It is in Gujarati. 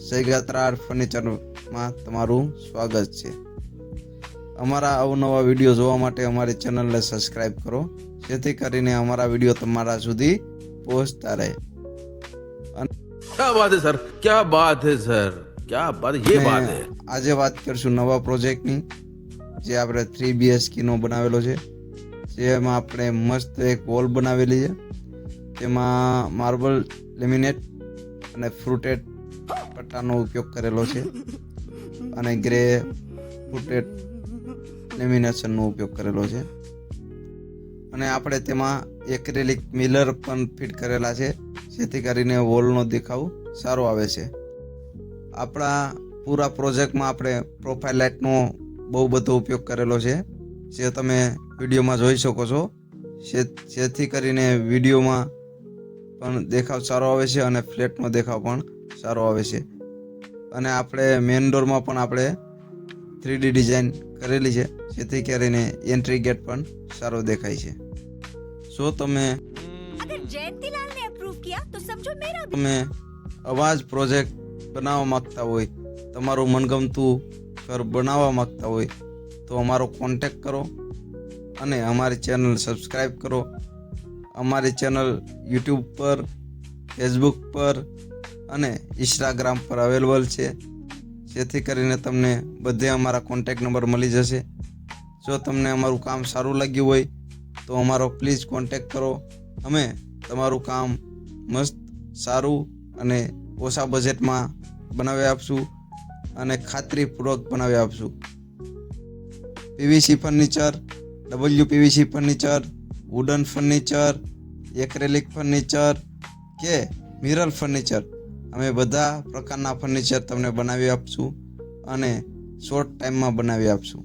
જયગાત્રા ફર્નિચરમાં તમારું સ્વાગત છે। અમારા અવનવા વિડીયો જોવા માટે અમારી ચેનલને સબસ્ક્રાઇબ કરો, જેથી કરીને અમારા વિડીયો તમારા સુધી પહોંચતા રહે। क्या बात है सर, क्या बात है सर, क्या बात, ये बात है। આજે વાત કરશું નવા પ્રોજેક્ટની, જે આપણે 3 BHK નો બનાવેલો છે, જેમાં આપણે મસ્ત એક વોલ બનાવેલી છે। તેમાં માર્બલ લેમિનેટ અને ફ્રુટેડ પટ્ટાનો ઉપયોગ કરેલો છે અને ગ્રે ફ્રુટેડ લેમિનેશનનો ઉપયોગ કરેલો છે અને આપણે તેમાં એક્રેલિક મિલર પણ ફિટ કરેલા છે, જેથી કરીને વોલનો દેખાવ સારો આવે છે। આપણા પૂરા પ્રોજેક્ટમાં આપણે પ્રોફાઇલ લાઇટનો બહુ બધો ઉપયોગ કરેલો છે, જે તમે વિડીયોમાં જોઈ શકો છો, જેથી કરીને વિડીયોમાં પણ દેખાવ સારો આવે છે અને ફ્લેટનો દેખાવ પણ સારો આવે છે। અને આપણે મેઇન ડોરમાં પણ આપણે 3D ડિઝાઇન કરેલી છે, જેથી કરીને એન્ટ્રી ગેટ પણ સારો દેખાય છે। જો તમે આવા જ પ્રોજેક્ટ બનાવવા માંગતા હોય, તમારું મનગમતું ઘર બનાવવા માંગતા હોય, તો અમારો કોન્ટેક્ટ કરો અને અમારી ચેનલ સબસ્ક્રાઈબ કરો। અમારી ચેનલ યુટ્યુબ પર, ફેસબુક પર અને ઇન્સ્ટાગ્રામ પર અવેલેબલ છે, જેથી કરીને તમને બધે અમારા કોન્ટેક્ટ નંબર મળી જશે। જો તમને અમારું કામ સારું લાગ્યું હોય તો અમારો પ્લીઝ કોન્ટેક્ટ કરો। અમે તમારું કામ મસ્ત સારું અને ઓછા બજેટમાં બનાવી આપશું અને ખાતરીપૂર્વક બનાવી આપશું। PVC furniture, WPVC furniture, wooden furniture, acrylic furniture કે મિરર ફર્નિચર, અમે બધા પ્રકારના ફર્નિચર તમને બનાવી આપશું અને શોર્ટ ટાઈમમાં બનાવી આપશું।